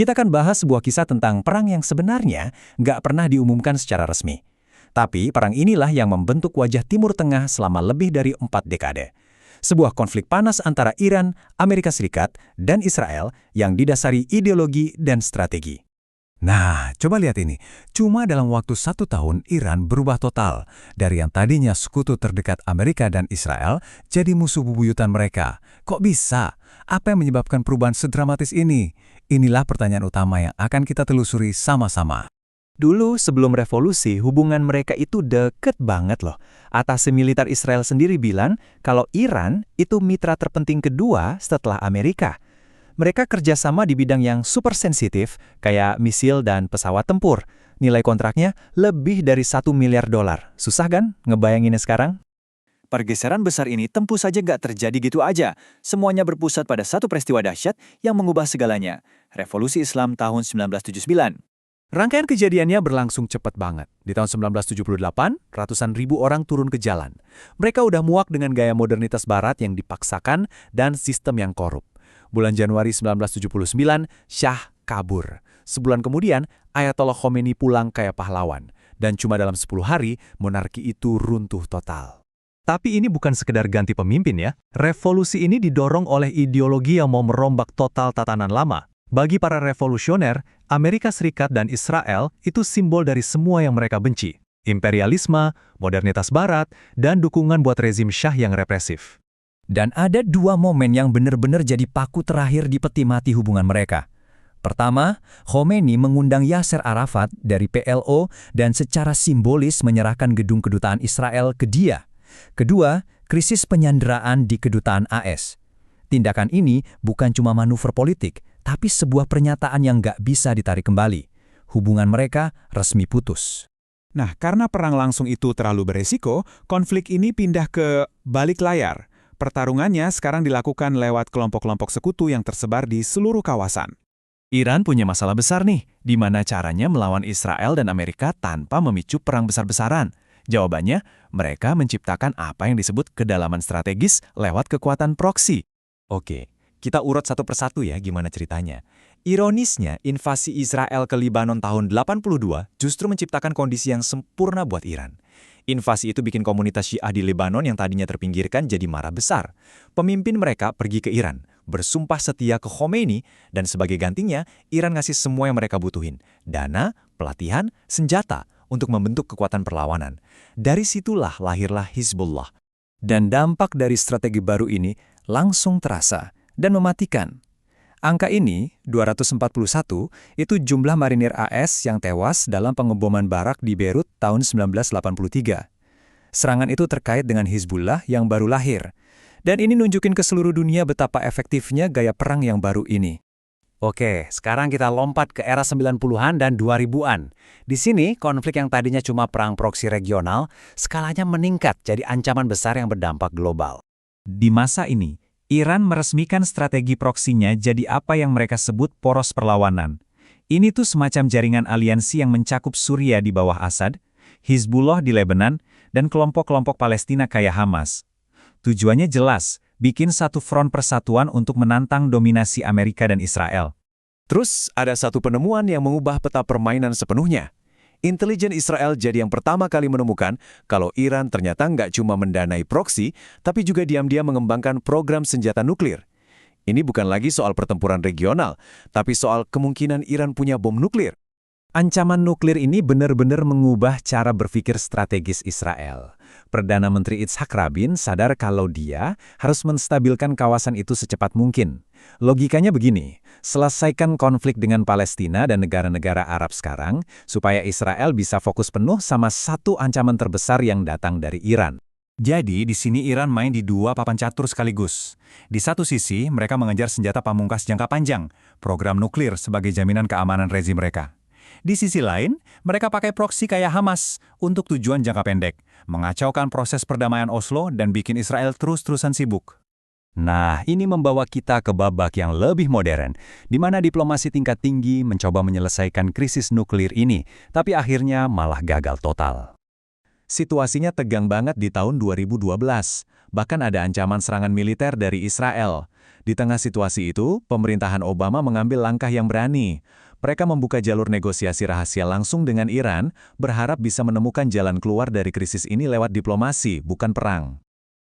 Kita akan bahas sebuah kisah tentang perang yang sebenarnya nggak pernah diumumkan secara resmi. Tapi perang inilah yang membentuk wajah Timur Tengah selama lebih dari 4 dekade. Sebuah konflik panas antara Iran, Amerika Serikat, dan Israel yang didasari ideologi dan strategi. Nah, coba lihat ini. Cuma dalam waktu 1 tahun, Iran berubah total. Dari yang tadinya sekutu terdekat Amerika dan Israel, jadi musuh bebuyutan mereka. Kok bisa? Apa yang menyebabkan perubahan sedramatis ini? Inilah pertanyaan utama yang akan kita telusuri sama-sama. Dulu sebelum revolusi, hubungan mereka itu deket banget loh. Atase militer Israel sendiri bilang kalau Iran itu mitra terpenting kedua setelah Amerika. Mereka kerjasama di bidang yang super sensitif, kayak misil dan pesawat tempur. Nilai kontraknya lebih dari $1 miliar. Susah kan ngebayanginnya sekarang? Pergeseran besar ini tentu saja gak terjadi gitu aja. Semuanya berpusat pada satu peristiwa dahsyat yang mengubah segalanya. Revolusi Islam tahun 1979. Rangkaian kejadiannya berlangsung cepat banget. Di tahun 1978, ratusan ribu orang turun ke jalan. Mereka udah muak dengan gaya modernitas barat yang dipaksakan dan sistem yang korup. Bulan Januari 1979, Shah kabur. Sebulan kemudian, Ayatollah Khomeini pulang kayak pahlawan. Dan cuma dalam 10 hari, monarki itu runtuh total. Tapi ini bukan sekedar ganti pemimpin ya. Revolusi ini didorong oleh ideologi yang mau merombak total tatanan lama. Bagi para revolusioner, Amerika Serikat dan Israel itu simbol dari semua yang mereka benci. Imperialisme, modernitas barat, dan dukungan buat rezim Shah yang represif. Dan ada 2 momen yang benar-benar jadi paku terakhir di peti mati hubungan mereka. Pertama, Khomeini mengundang Yasser Arafat dari PLO dan secara simbolis menyerahkan gedung kedutaan Israel ke dia. Kedua, krisis penyanderaan di kedutaan AS. Tindakan ini bukan cuma manuver politik, tapi sebuah pernyataan yang nggak bisa ditarik kembali. Hubungan mereka resmi putus. Nah, karena perang langsung itu terlalu beresiko, konflik ini pindah ke balik layar. Pertarungannya sekarang dilakukan lewat kelompok-kelompok sekutu yang tersebar di seluruh kawasan. Iran punya masalah besar nih, di mana caranya melawan Israel dan Amerika tanpa memicu perang besar-besaran. Jawabannya, mereka menciptakan apa yang disebut kedalaman strategis lewat kekuatan proksi. Oke, kita urut satu persatu ya gimana ceritanya. Ironisnya, invasi Israel ke Lebanon tahun 82 justru menciptakan kondisi yang sempurna buat Iran. Invasi itu bikin komunitas Syiah di Lebanon yang tadinya terpinggirkan jadi marah besar. Pemimpin mereka pergi ke Iran, bersumpah setia ke Khomeini, dan sebagai gantinya, Iran ngasih semua yang mereka butuhin. Dana, pelatihan, senjata, untuk membentuk kekuatan perlawanan. Dari situlah lahirlah Hizbullah. Dan dampak dari strategi baru ini langsung terasa dan mematikan. Angka ini, 241, itu jumlah marinir AS yang tewas dalam pengeboman barak di Beirut tahun 1983. Serangan itu terkait dengan Hizbullah yang baru lahir. Dan ini nunjukin ke seluruh dunia betapa efektifnya gaya perang yang baru ini. Oke, sekarang kita lompat ke era 90-an dan 2000-an. Di sini, konflik yang tadinya cuma perang proksi regional, skalanya meningkat jadi ancaman besar yang berdampak global. Di masa ini, Iran meresmikan strategi proksinya jadi apa yang mereka sebut poros perlawanan. Ini tuh semacam jaringan aliansi yang mencakup Suriah di bawah Assad, Hizbullah di Lebanon, dan kelompok-kelompok Palestina kayak Hamas. Tujuannya jelas, bikin satu front persatuan untuk menantang dominasi Amerika dan Israel. Terus ada satu penemuan yang mengubah peta permainan sepenuhnya. Intelijen Israel jadi yang pertama kali menemukan kalau Iran ternyata nggak cuma mendanai proksi, tapi juga diam-diam mengembangkan program senjata nuklir. Ini bukan lagi soal pertempuran regional, tapi soal kemungkinan Iran punya bom nuklir. Ancaman nuklir ini benar-benar mengubah cara berpikir strategis Israel. Perdana Menteri Yitzhak Rabin sadar kalau dia harus menstabilkan kawasan itu secepat mungkin. Logikanya begini, selesaikan konflik dengan Palestina dan negara-negara Arab sekarang, supaya Israel bisa fokus penuh sama satu ancaman terbesar yang datang dari Iran. Jadi, di sini Iran main di 2 papan catur sekaligus. Di satu sisi, mereka mengejar senjata pamungkas jangka panjang, program nuklir sebagai jaminan keamanan rezim mereka. Di sisi lain, mereka pakai proksi kayak Hamas untuk tujuan jangka pendek, mengacaukan proses perdamaian Oslo dan bikin Israel terus-terusan sibuk. Nah, ini membawa kita ke babak yang lebih modern, di mana diplomasi tingkat tinggi mencoba menyelesaikan krisis nuklir ini, tapi akhirnya malah gagal total. Situasinya tegang banget di tahun 2012. Bahkan ada ancaman serangan militer dari Israel. Di tengah situasi itu, pemerintahan Obama mengambil langkah yang berani. Mereka membuka jalur negosiasi rahasia langsung dengan Iran, berharap bisa menemukan jalan keluar dari krisis ini lewat diplomasi, bukan perang.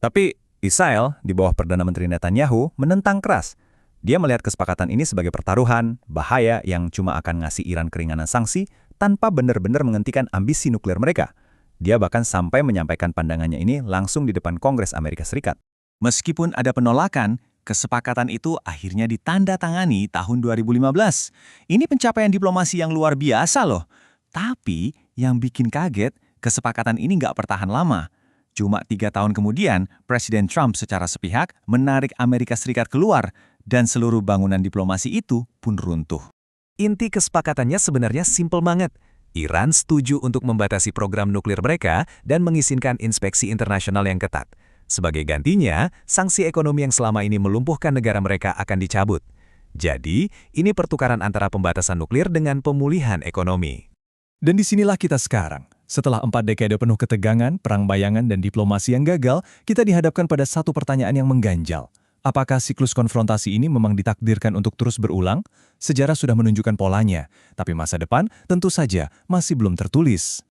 Tapi Israel, di bawah Perdana Menteri Netanyahu, menentang keras. Dia melihat kesepakatan ini sebagai pertaruhan, bahaya yang cuma akan ngasih Iran keringanan sanksi tanpa benar-benar menghentikan ambisi nuklir mereka. Dia bahkan sampai menyampaikan pandangannya ini langsung di depan Kongres Amerika Serikat. Meskipun ada penolakan, kesepakatan itu akhirnya ditandatangani tahun 2015. Ini pencapaian diplomasi yang luar biasa loh. Tapi yang bikin kaget, kesepakatan ini nggak bertahan lama. Cuma 3 tahun kemudian, Presiden Trump secara sepihak menarik Amerika Serikat keluar, dan seluruh bangunan diplomasi itu pun runtuh. Inti kesepakatannya sebenarnya simpel banget. Iran setuju untuk membatasi program nuklir mereka dan mengizinkan inspeksi internasional yang ketat. Sebagai gantinya, sanksi ekonomi yang selama ini melumpuhkan negara mereka akan dicabut. Jadi, ini pertukaran antara pembatasan nuklir dengan pemulihan ekonomi. Dan disinilah kita sekarang. Setelah 4 dekade penuh ketegangan, perang bayangan, dan diplomasi yang gagal, kita dihadapkan pada satu pertanyaan yang mengganjal. Apakah siklus konfrontasi ini memang ditakdirkan untuk terus berulang? Sejarah sudah menunjukkan polanya, tapi masa depan tentu saja masih belum tertulis.